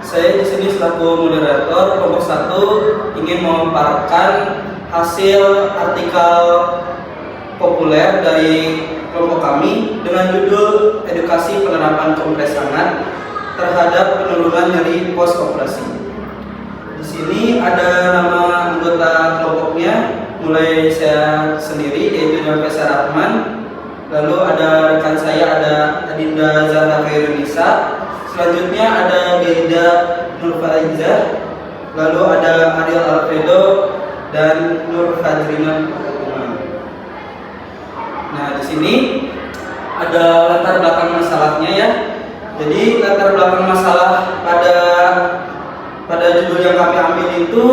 Saya di sini selaku moderator kelompok 1 ingin memaparkan hasil artikel populer dari kelompok kami dengan judul Edukasi Penerapan Kompres Hangat terhadap Penurunan Nyeri Pos Operasi. Di sini ada nama anggota kelompoknya, mulai saya sendiri yaitu Nafisa Rahman, lalu ada rekan saya ada Adinda Zahra Khairunisa, selanjutnya ada Gaida Nur Fariza, lalu ada Ariel Alfredo dan Nur Fajrina. Nah, di sini ada latar belakang masalahnya ya. Jadi latar belakang masalah pada judul yang kami ambil itu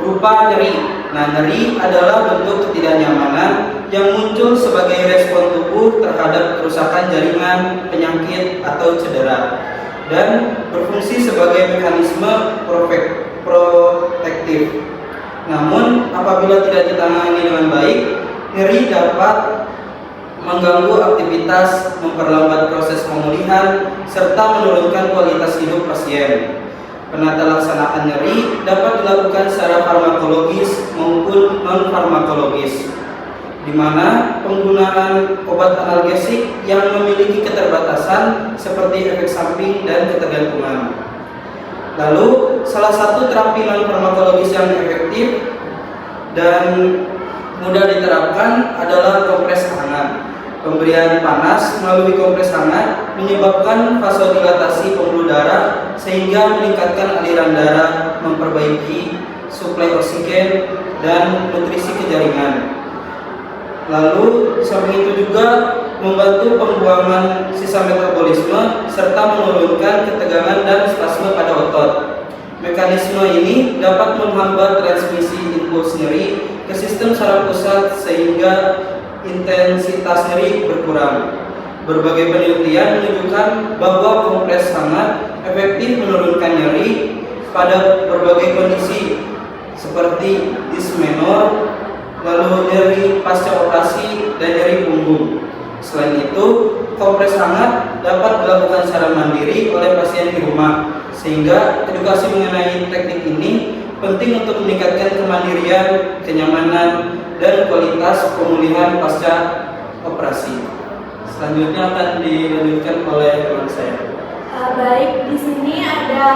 berupa nyeri. Nah, nyeri adalah bentuk ketidaknyamanan yang muncul sebagai respon tubuh terhadap kerusakan jaringan, penyakit, atau cedera, dan berfungsi sebagai mekanisme protektif. Namun, apabila tidak ditangani dengan baik, nyeri dapat mengganggu aktivitas, memperlambat proses pemulihan, serta menurunkan kualitas hidup pasien. Penata laksanaan nyeri dapat dilakukan secara farmakologis maupun non-farmakologis, di mana penggunaan obat analgesik yang memiliki keterbatasan seperti efek samping dan ketergantungan. Lalu, salah satu terapi non-farmakologis yang efektif dan mudah diterapkan adalah kompres hangat. Pemberian panas melalui kompres hangat menyebabkan vasodilatasi pembuluh darah sehingga meningkatkan aliran darah, memperbaiki suplai oksigen dan nutrisi ke jaringan. Lalu samping itu juga membantu pembuangan sisa metabolisme serta menurunkan ketegangan dan spasme pada otot. Mekanisme ini dapat menghambat transmisi impuls nyeri ke sistem saraf pusat sehingga intensitas nyeri berkurang. Berbagai penelitian menunjukkan bahwa kompres hangat efektif menurunkan nyeri pada berbagai kondisi seperti dismenor, lalu nyeri pasca operasi, dan nyeri punggung. Selain itu, kompres hangat dapat dilakukan secara mandiri oleh pasien di rumah, sehingga edukasi mengenai teknik ini penting untuk meningkatkan kemandirian, kenyamanan, dan kualitas pemulihan pasca operasi. Selanjutnya akan dilanjutkan oleh teman saya. Baik, di sini ada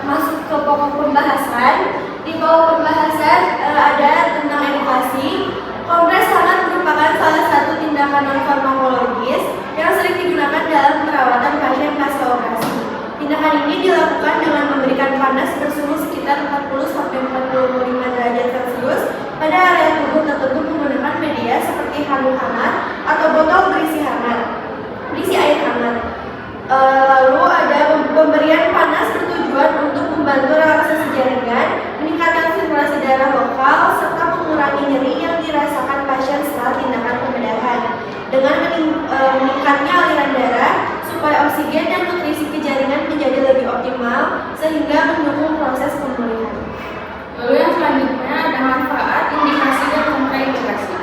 masuk ke pokok pembahasan. Di pokok pembahasan ada tentang edukasi. Kompres hangat merupakan salah satu tindakan non-farmakologis yang sering digunakan dalam perawatan pasien pasca operasi. Tindakan ini dilakukan dengan memberikan panas bersuhu sekitar 40-45 derajat Celcius pada area tubuh tertentu menggunakan media seperti handuk hangat atau botol berisi air hangat. Lalu ada pemberian panas bertujuan untuk membantu relaksasi jaringan, meningkatkan sirkulasi darah lokal, serta mengurangi nyeri yang dirasakan pasien setelah tindakan pembedahan. Dengan meningkatnya aliran darah, supaya oksigen dan nutrisi ke jaringan menjadi lebih optimal sehingga mendukung proses pemulihan. Lalu yang selanjutnya ada manfaat, indikasi, dan kontraindikasi.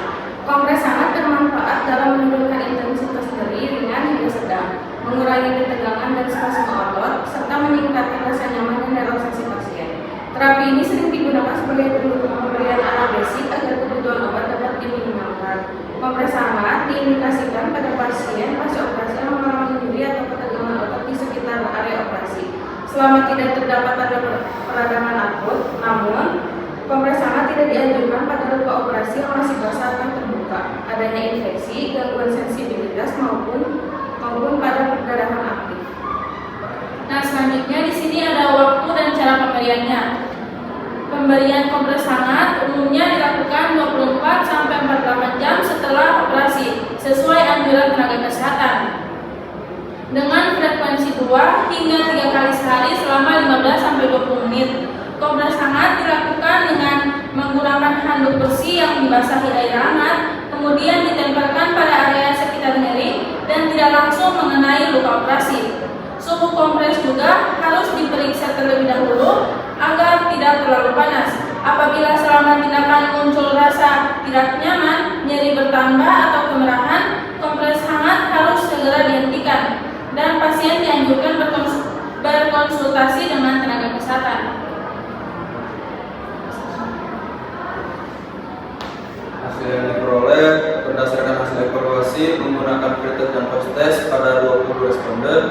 Kompres hangat bermanfaat dalam menurunkan intensitas nyeri ringan hingga sedang, mengurangi ketegangan dan spasme otot, serta meningkatkan rasa nyaman dan relaksasi pasien. Terapi ini sering digunakan sebagai pemberian analgesik agar kebutuhan obat dapat diminimalkan. Kompres hangat diindikasikan pada pasien pasca operasi yang mengalami nyeri atau ketegangan otot di sekitar area operasi. Selama tidak terdapat tanda peradangan akut, namun kompres hangat tidak dianjurkan pada luka operasi yang masih basah atau terbuka, adanya infeksi, gangguan sensibilitas maupun pada perdarahan aktif. Nah, selanjutnya di sini ada waktu dan cara pemberiannya. Pemberian kompres hangat umumnya dilakukan 24 sampai 48 jam setelah operasi sesuai anjuran tenaga kesehatan, dengan frekuensi 2 hingga 3 kali sehari selama 15 sampai 20 menit. Kompres hangat dilakukan dengan menggunakan handuk bersih yang dibasahi air hangat, kemudian ditempelkan pada area sekitar nyeri dan tidak langsung mengenai luka operasi. Suhu kompres juga harus diperiksa terlebih dahulu agar tidak terlalu panas. Apabila selama tindakan muncul rasa tidak nyaman, nyeri bertambah atau kemerahan, kompres hangat harus segera dihentikan dan pasien dianjurkan berkonsultasi berkonsultasi dengan tenaga kesehatan. Hasil yang diperoleh berdasarkan hasil evaluasi menggunakan pretest dan post-test pada 20 responden.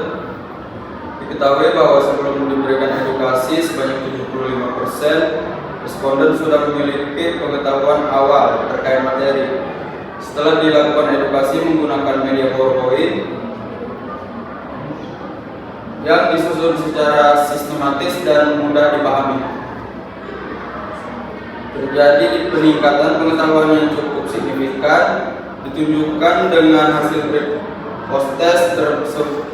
Diketahui bahwa sebelum diberikan edukasi sebanyak 75% responden sudah memiliki pengetahuan awal terkait materi. Setelah dilakukan edukasi menggunakan media PowerPoint yang disusun secara sistematis dan mudah dipahami, terjadi peningkatan pengetahuan yang cukup signifikan, ditunjukkan dengan hasil post-test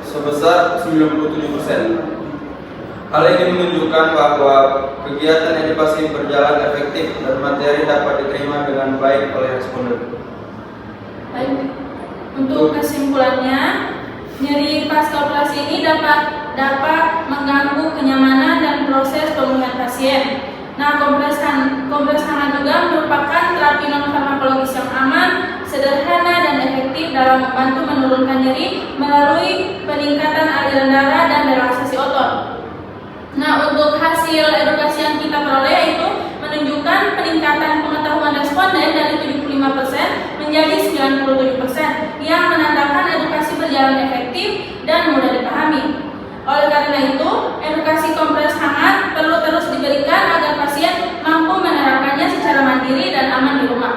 sebesar 97%. Hal ini menunjukkan bahwa kegiatan edukasi berjalan efektif dan materi dapat diterima dengan baik oleh responden. Baik, untuk kesimpulannya, nyeri pasca operasi ini dapat mengganggu kenyamanan dan proses pemulihan pasien. Nah, kompres hangat juga merupakan terapi non farmakologis yang aman, sederhana dan efektif dalam membantu menurunkan nyeri melalui peningkatan aliran darah dan relaksasi otot. Nah, untuk hasil edukasi yang kita peroleh yaitu menunjukkan peningkatan pengetahuan responden dari 75% menjadi 97%, yang menandakan edukasi berjalan efektif dan mudah dipahami. Oleh karena itu, edukasi kompres hangat perlu terus diberikan agar pasien mampu menerapkannya secara mandiri dan aman di rumah.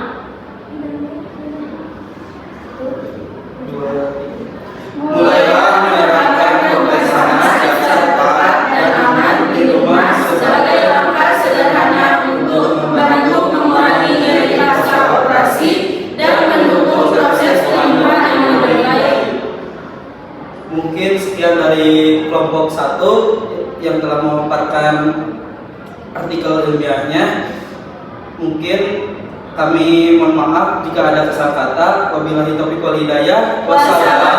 Mulailah menerapkan kompres hangat yang cepat dan aman di rumah Sebagai langkah sederhana untuk membantu mengurangi nyeri pasca operasi dan mendukung proses penyembuhan yang lebih baik. Mungkin sekian dari kelompok 1 yang telah memaparkan artikel ilmiahnya. Mungkin kami mohon maaf jika ada kesalahan kata. Wabillahi taufiq wal hidayah. Wassalamualaikum